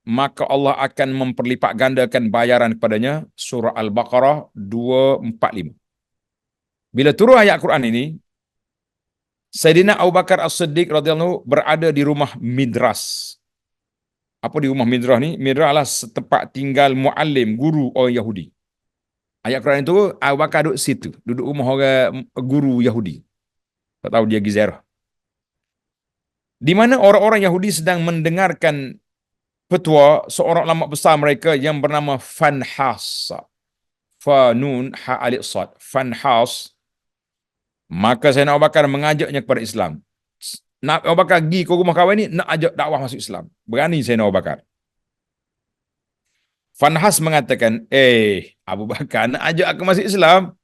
maka Allah akan memperlipat gandakan bayaran kepadanya. Surah Al-Baqarah 245. Bila turun ayat Quran ini, Sayyidina Abu Bakar As-Siddiq radhiyallahu berada di rumah Midras. Apa di rumah Midras ni? Midras adalah tempat tinggal muallim, guru orang Yahudi. Ayat Quran itu Abu Bakar duduk situ, duduk rumah orang guru Yahudi. Tak tahu dia Gizerah. Di mana orang-orang Yahudi sedang mendengarkan petua seorang ulama besar mereka yang bernama Fanhas. Fa nun ha alif sad. Fanhas. Maka Sayyidina Abu Bakar mengajaknya kepada Islam. Nak Abu Bakar pergi ke rumah kawan ni, nak ajak dakwah masuk Islam. Berani Sayyidina Abu Bakar. Fanhas mengatakan, Abu Bakar nak ajak aku masuk Islam,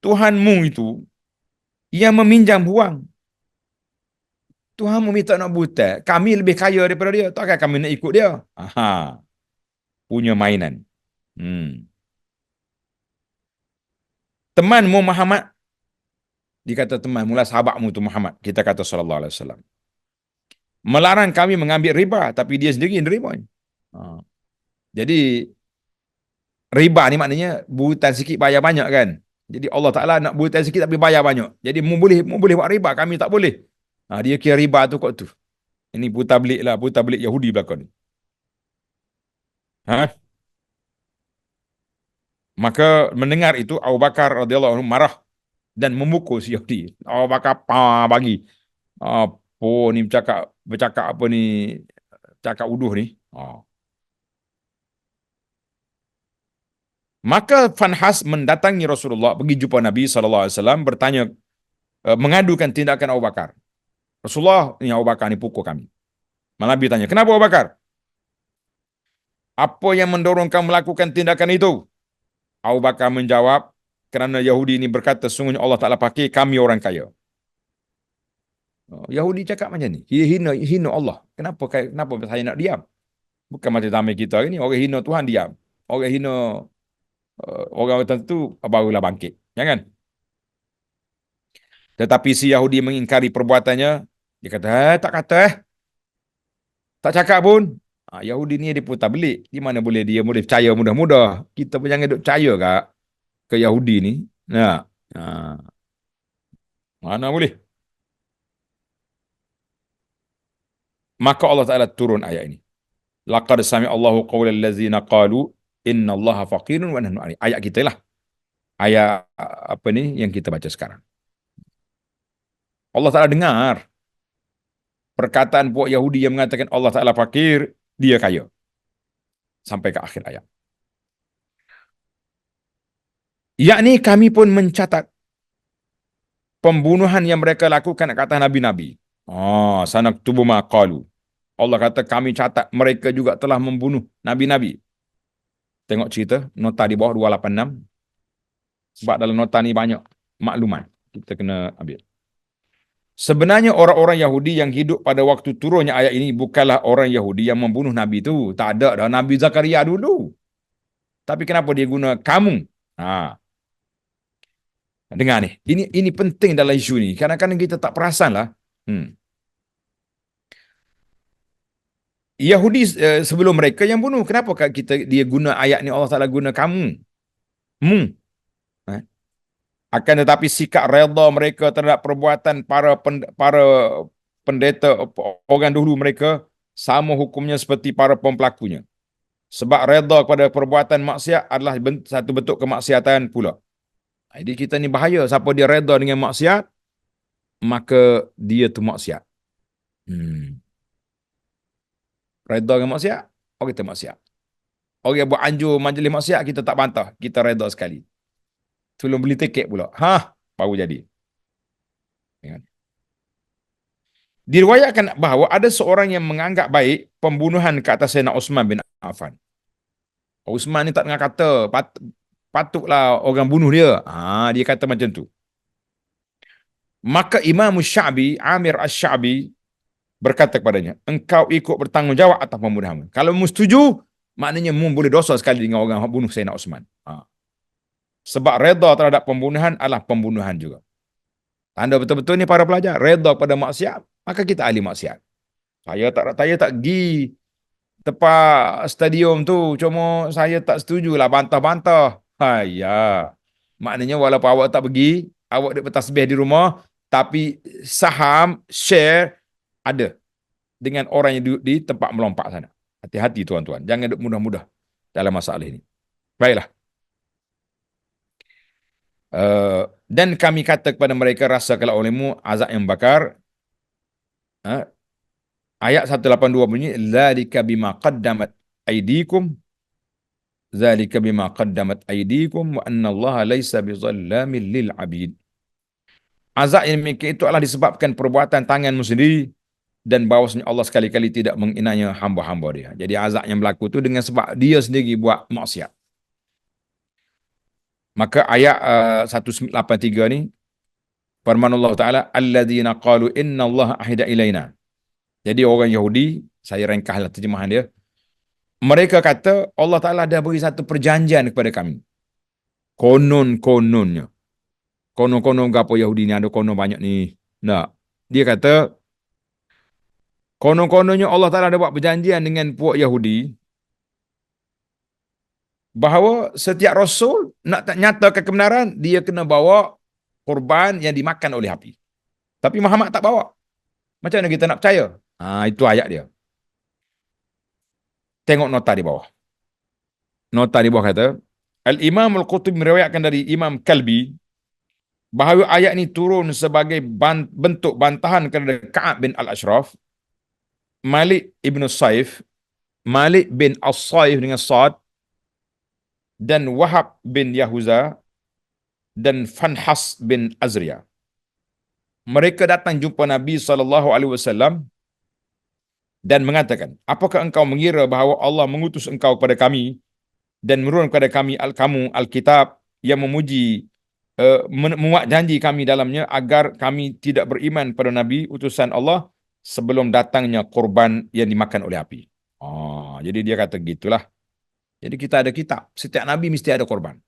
Tuhanmu itu yang meminjam wang. Tuhanmu minta nak buta. Kami lebih kaya daripada dia. Takkan kami nak ikut dia? Aha. Punya mainan. Temanmu Muhammad, dikata teman, mula sahabatmu tu Muhammad, kita kata sallallahu alaihi wasallam, melarang kami mengambil riba, tapi dia sendiri yang nerima. Jadi riba ni maknanya butan sikit bayar banyak kan. Jadi Allah Ta'ala nak butan sikit tapi bayar banyak. Jadi mu boleh buat riba, kami tak boleh. Dia kira riba tu kot tu. Ini putar belik lah, putar belik Yahudi belakang ni. Maka mendengar itu Abu Bakar radhiyallahu anhu marah dan memukul si Yahudi. Abu Bakar bagi. Apa ni bercakap apa ni, cakap uduh ni. Maka Fanhas mendatangi Rasulullah, pergi jumpa Nabi SAW, bertanya, mengadukan tindakan Abu Bakar. Rasulullah, ni Abu Bakar ni pukul kami. Nabi tanya, kenapa Abu Bakar? Apa yang mendorong kamu melakukan tindakan itu? Abu Bakar menjawab, kerana Yahudi ini berkata, sungguhnya Allah Ta'ala pakai kami orang kaya. Yahudi cakap macam ni, dia hina Allah. Kenapa saya nak diam? Bukan macam damai kita ni, orang hina Tuhan diam. Orang hina orang tertentu barulah bangkit. Jangan. Tetapi si Yahudi mengingkari perbuatannya. Dia kata, tak cakap pun. Yahudi ni dia putar belik. Di mana boleh dia boleh percaya mudah-mudah. Kita pun jangan duk percaya ke Yahudi ni. Mana boleh. Maka Allah Ta'ala turun ayat ini. Laqad sami'allahu qawlal ladzina qalu innallaha faqirun wa nahnu ghani. Ayat kita lah. Ayat apa ni yang kita baca sekarang. Allah Ta'ala dengar perkataan puak Yahudi yang mengatakan Allah Ta'ala fakir, dia kaya. Sampai ke akhir ayat. Yakni kami pun mencatat pembunuhan yang mereka lakukan ke atas nabi-nabi. Sanaktubu ma qalu. Allah kata kami catat mereka juga telah membunuh nabi-nabi. Tengok cerita nota di bawah 286. Sebab dalam nota ni banyak maklumat kita kena ambil. Sebenarnya orang-orang Yahudi yang hidup pada waktu turunnya ayat ini bukanlah orang Yahudi yang membunuh nabi tu. Tak ada dah Nabi Zakaria dulu. Tapi kenapa dia guna kamu? Dengar ni. Ini penting dalam isu ni. Kadang-kadang kita tak perasan lah. Yahudi sebelum mereka yang bunuh. Kenapa dia guna ayat ni Allah Ta'ala guna kamu? Akan tetapi sikap redha mereka terhadap perbuatan para pendeta orang dulu mereka sama hukumnya seperti para pempelakunya. Sebab redha kepada perbuatan maksiat adalah satu bentuk kemaksiatan pula. Jadi kita ni bahaya. Siapa dia redha dengan maksiat, maka dia tu maksiat. Redha dengan maksiat, orang kita maksiat. Orang yang buat anjur majlis maksiat, kita tak bantah. Kita redha sekali. Tolong beli tiket pula. Baru jadi. Diriwayatkan bahawa ada seorang yang menganggap baik pembunuhan ke atas Sayyidina Uthman bin Affan. Uthman ni tak dengar kata, patutlah orang bunuh dia. Dia kata macam tu. Maka Imam Sya'bi, Amir Asy-Sya'bi berkata kepadanya, engkau ikut bertanggungjawab atas pembunuhan. Kalau mu setuju, maknanya mu boleh dosa sekali dengan orang yang bunuh Sayyidina Uthman. Sebab redha terhadap pembunuhan adalah pembunuhan juga. Tanda betul-betul ni para pelajar, redha pada maksiat, maka kita ahli maksiat. Saya tak pergi tempat stadium tu, cuma saya tak setujulah bantah-bantah. Maknanya walaupun awak tak pergi, awak ada bertasbih di rumah, tapi saham, share ada dengan orang yang duduk di tempat melompat sana. Hati-hati tuan-tuan, jangan duduk mudah-mudah dalam masalah ini. Baiklah. Dan kami kata kepada mereka, rasakanlah olehmu azab yang bakar. Ayat 182 bunyi, zalika bima qaddamat aydikum wa anna Allah laisa bizallamin lil abid. Azab yang demikian itu adalah disebabkan perbuatan tanganmu sendiri dan bahawasanya Allah sekali-kali tidak menghinanya hamba-hamba dia. Jadi azab yang berlaku itu dengan sebab dia sendiri buat maksiat. Maka ayat 183 ni firman Allah Ta'ala, alladzina qalu inna Allah ahida ilaina. Jadi orang Yahudi, saya ringkaslah terjemahan dia, mereka kata Allah Ta'ala dah beri satu perjanjian kepada kami. Konon-kononnya. Konon-konon gapo Yahudi ni, ada konon banyak ni. Dia kata konon-kononnya Allah Ta'ala ada buat perjanjian dengan puak Yahudi bahawa setiap Rasul nak tak nyatakan kebenaran, dia kena bawa korban yang dimakan oleh api. Tapi Muhammad tak bawa. Macam mana kita nak percaya? Itu ayat dia. Tengok nota di bawah. Nota di bawah kata, Al-Imam Al-Qutubi meriwayatkan dari Imam Kalbi bahawa ayat ini turun sebagai bentuk bantahan kepada Ka'ab bin Al-Ashraf, Malik ibn Saif, Malik bin As-Saif dengan Sad, dan Wahab bin Yahuza, dan Fanhas bin Azriya. Mereka datang jumpa Nabi SAW dan mengatakan, apakah engkau mengira bahawa Allah mengutus engkau kepada kami dan menurunkan kepada kami Alkitab yang memuji, memuat janji kami dalamnya agar kami tidak beriman pada Nabi utusan Allah sebelum datangnya korban yang dimakan oleh api. Jadi dia kata gitulah. Jadi kita ada kitab. Setiap Nabi mesti ada korban.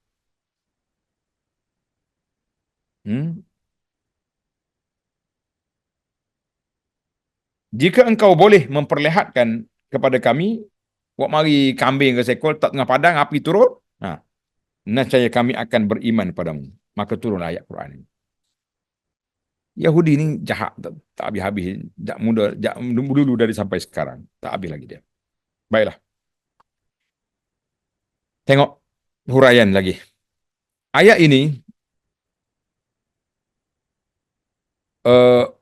Jika engkau boleh memperlihatkan kepada kami, buat mari kambing ke sekol tak tengah padang, api turun, nescaya kami akan beriman padamu. Maka turun ayat Quran ini. Yahudi ini jahat, tak habis-habis, jak muda, jak dulu dari sampai sekarang, tak habis lagi dia. Baiklah, tengok huraian lagi. Ayat ini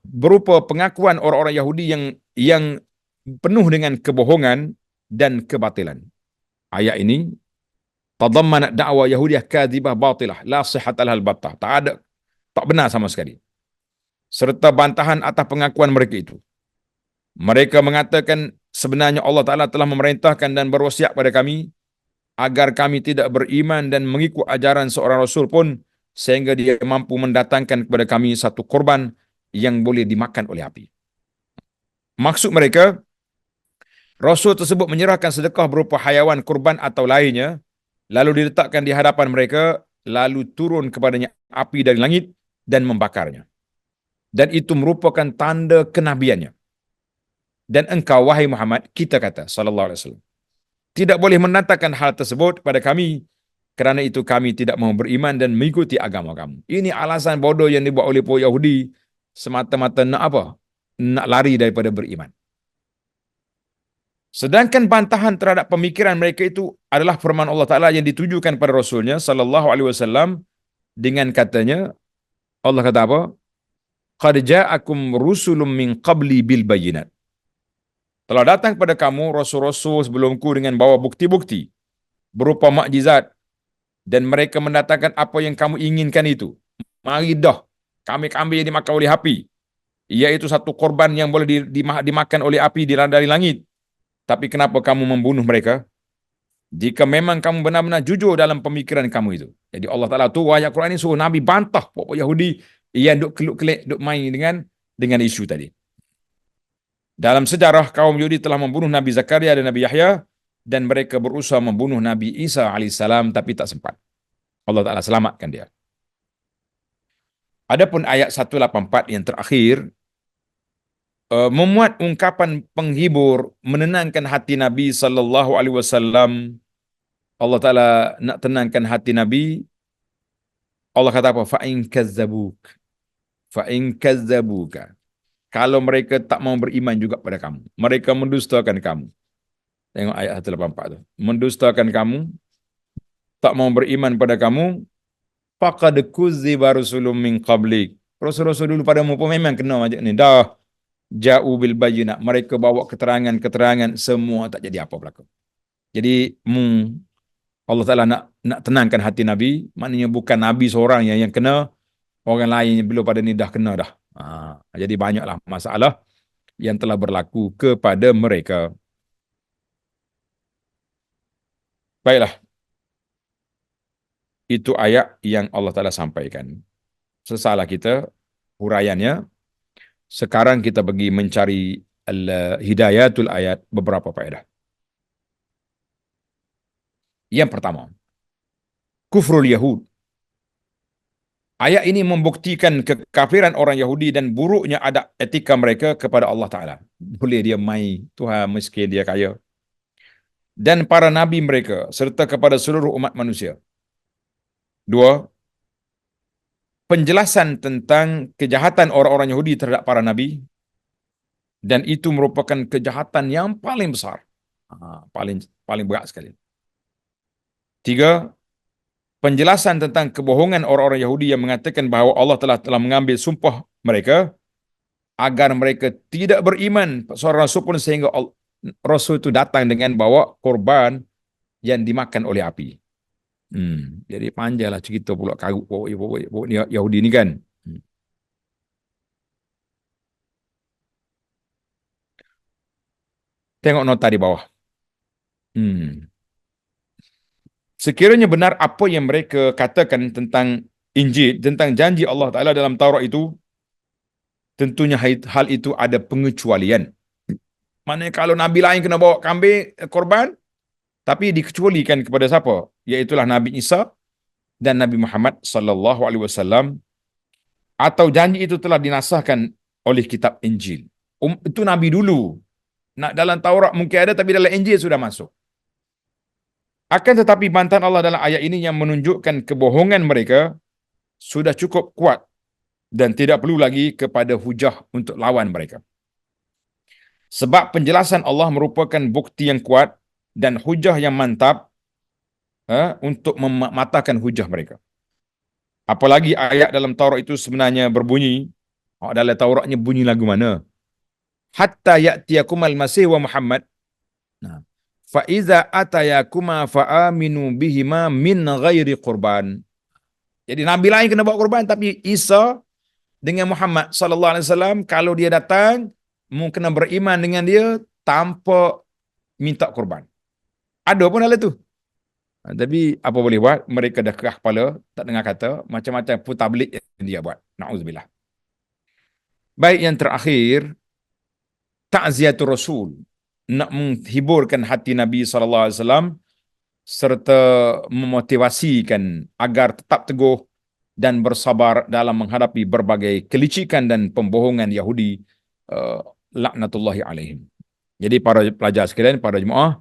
berupa pengakuan orang-orang Yahudi yang penuh dengan kebohongan dan kebatilan. Ayat ini tadammanat da'wa Yahudiyah kadhibah batilah la sihhata lahal battah. Tak benar sama sekali. Serta bantahan atas pengakuan mereka itu. Mereka mengatakan sebenarnya Allah Ta'ala telah memerintahkan dan berwasiat pada kami agar kami tidak beriman dan mengikut ajaran seorang Rasul pun sehingga dia mampu mendatangkan kepada kami satu korban yang boleh dimakan oleh api. Maksud mereka, Rasul tersebut menyerahkan sedekah berupa hayawan kurban atau lainnya, lalu diletakkan di hadapan mereka, lalu turun kepadanya api dari langit dan membakarnya. Dan itu merupakan tanda kenabiannya. Dan engkau, wahai Muhammad, kita kata, sallallahu alaihi wasallam, tidak boleh mendatangkan hal tersebut kepada kami, kerana itu kami tidak mau beriman dan mengikuti agama kamu. Ini alasan bodoh yang dibuat oleh pihak Yahudi, semata-mata nak apa? Nak lari daripada beriman. Sedangkan bantahan terhadap pemikiran mereka itu adalah firman Allah Ta'ala yang ditujukan pada Rasulnya sallallahu alaihi wasallam dengan katanya, Allah kata apa? Qad ja'akum rusulun min qabli bil bayyinat. Telah datang kepada kamu rasul-rasul sebelumku dengan bawa bukti-bukti berupa mukjizat dan mereka mendatangkan apa yang kamu inginkan itu. Mari dah, kambing-kambing yang dimakan oleh api, iaitu satu korban yang boleh dimakan oleh api dari langit. Tapi kenapa kamu membunuh mereka? Jika memang kamu benar-benar jujur dalam pemikiran kamu itu. Jadi Allah Ta'ala tu ayat Quran ini suruh Nabi bantah pokok Yahudi yang duk keluk-kelik, duk main dengan isu tadi. Dalam sejarah, kaum Yahudi telah membunuh Nabi Zakaria dan Nabi Yahya, dan mereka berusaha membunuh Nabi Isa AS, tapi tak sempat. Allah Ta'ala selamatkan dia. Adapun ayat 184 yang terakhir, memuat ungkapan penghibur, menenangkan hati Nabi sallallahu alaihi wasallam. Allah Ta'ala nak tenangkan hati Nabi. Allah kata apa? Fa'in kazzabuka. Kalau mereka tak mau beriman juga pada kamu, mereka mendustakan kamu. Tengok ayat 184 tu. Mendustakan kamu, tak mau beriman pada kamu, faqad kuzziba rusulun min qablik. Rasul-rasul dulu padamu pun memang kena macam ni. Dah ja'u bil bayyinat. Mereka bawa keterangan-keterangan, semua tak jadi apa berlaku. Jadi Allah Ta'ala nak tenangkan hati Nabi, maknanya bukan Nabi seorang yang kena, orang lain belum pada ni dah kena dah. Jadi banyaklah masalah yang telah berlaku kepada mereka. Baiklah, itu ayat yang Allah Ta'ala sampaikan. Sesalah kita huraiannya. Sekarang kita pergi mencari hidayatul ayat, beberapa faedah. Yang pertama, kufrul Yahud. Ayat ini membuktikan kekafiran orang Yahudi dan buruknya adab etika mereka kepada Allah Ta'ala. Boleh dia mai, Tuhan miskin dia kaya. Dan para nabi mereka, serta kepada seluruh umat manusia. Dua, penjelasan tentang kejahatan orang-orang Yahudi terhadap para nabi, dan itu merupakan kejahatan yang paling besar. Paling berat sekali. Tiga, penjelasan tentang kebohongan orang-orang Yahudi yang mengatakan bahawa Allah telah mengambil sumpah mereka agar mereka tidak beriman seorang rasul pun, sehingga rasul itu datang dengan bawa korban yang dimakan oleh api. Jadi panjanglah cerita pula karut Yahudi ni kan. Tengok nota di bawah. Sekiranya benar apa yang mereka katakan tentang Injil, tentang janji Allah Ta'ala dalam Taurat itu, tentunya hal itu ada pengecualian. Maknanya kalau Nabi lain kena bawa kambing korban, tapi dikecualikan kepada siapa? Iaitulah Nabi Isa dan Nabi Muhammad sallallahu alaihi wasallam, atau janji itu telah dinasahkan oleh kitab Injil. Itu Nabi dulu. Dalam Taurat mungkin ada, tapi dalam Injil sudah masuk. Akan tetapi bantahan Allah dalam ayat ini yang menunjukkan kebohongan mereka sudah cukup kuat dan tidak perlu lagi kepada hujah untuk lawan mereka. Sebab penjelasan Allah merupakan bukti yang kuat dan hujah yang mantap untuk mematahkan hujah mereka. Apalagi ayat dalam Taurat itu sebenarnya berbunyi, dalam Tauratnya bunyi lagu mana? Hatta ya'tiyakumal masih wa Muhammad. Nah, fa iza atayakuma fa aminu bihima min ghairi qurban. Jadi nabi lain kena bawa korban, tapi Isa dengan Muhammad sallallahu alaihi wasallam kalau dia datang mu kena beriman dengan dia tanpa minta korban. Ada pun hal itu. Tapi apa boleh buat? Mereka dah kerah kepala, tak dengar kata, macam-macam putar belik yang dia buat. Na'udzubillah. Baik, yang terakhir, ta'ziyatul Rasul. Nak menghiburkan hati Nabi SAW serta memotivasikan agar tetap teguh dan bersabar dalam menghadapi berbagai kelicikan dan pembohongan Yahudi, laknatullahi alaihim. Jadi para pelajar sekalian, para jemaah,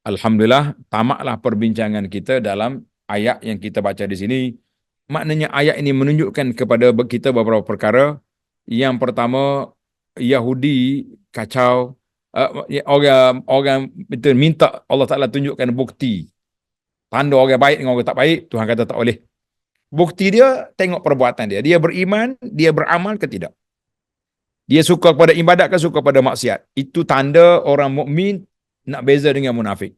alhamdulillah tamatlah perbincangan kita dalam ayat yang kita baca di sini. Maknanya ayat ini menunjukkan kepada kita beberapa perkara. Yang pertama, Yahudi kacau, orang betul minta Allah Taala tunjukkan bukti tanda orang baik dengan orang tak baik. Tuhan kata tak boleh. Bukti dia tengok perbuatan dia. Dia beriman, dia beramal ke tidak. Dia suka kepada ibadat ke suka pada maksiat. Itu tanda orang mukmin nak beza dengan munafik.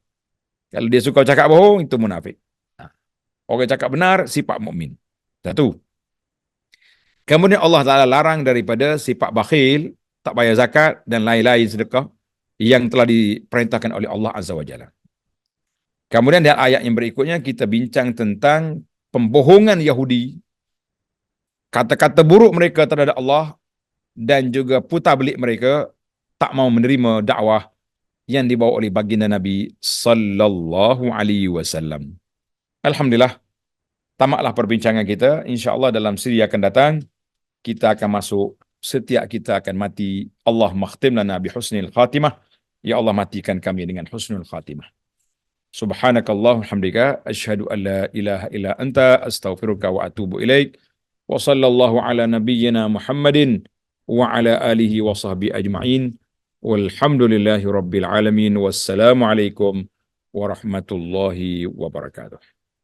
Kalau dia suka cakap bohong, itu munafik. Orang cakap benar, sifat mukmin. Satu. Kemudian Allah Ta'ala larang daripada sifat bakhil, tak bayar zakat dan lain-lain sedekah yang telah diperintahkan oleh Allah Azza wa Jalla. Kemudian di ayat yang berikutnya kita bincang tentang pembohongan Yahudi, kata-kata buruk mereka terhadap Allah dan juga putar belik mereka tak mau menerima dakwah yang dibawa oleh baginda Nabi sallallahu alaihi wasallam. Alhamdulillah, tamatlah perbincangan kita. Insya-Allah dalam siri akan datang kita akan masuk, setiap kita akan mati. Allah makhtim lana bi husnil khatimah. Ya Allah, matikan kami dengan husnul khatimah. Subhanakallahumma hamdika asyhadu an la ilaha illa anta astaghfiruka wa atubu ilaik. Wa sallallahu ala nabiyyina Muhammadin wa ala alihi wa sahbihi ajma'in. Walhamdulillahi rabbil alamin. Wassalamu alaikum warahmatullahi wabarakatuh.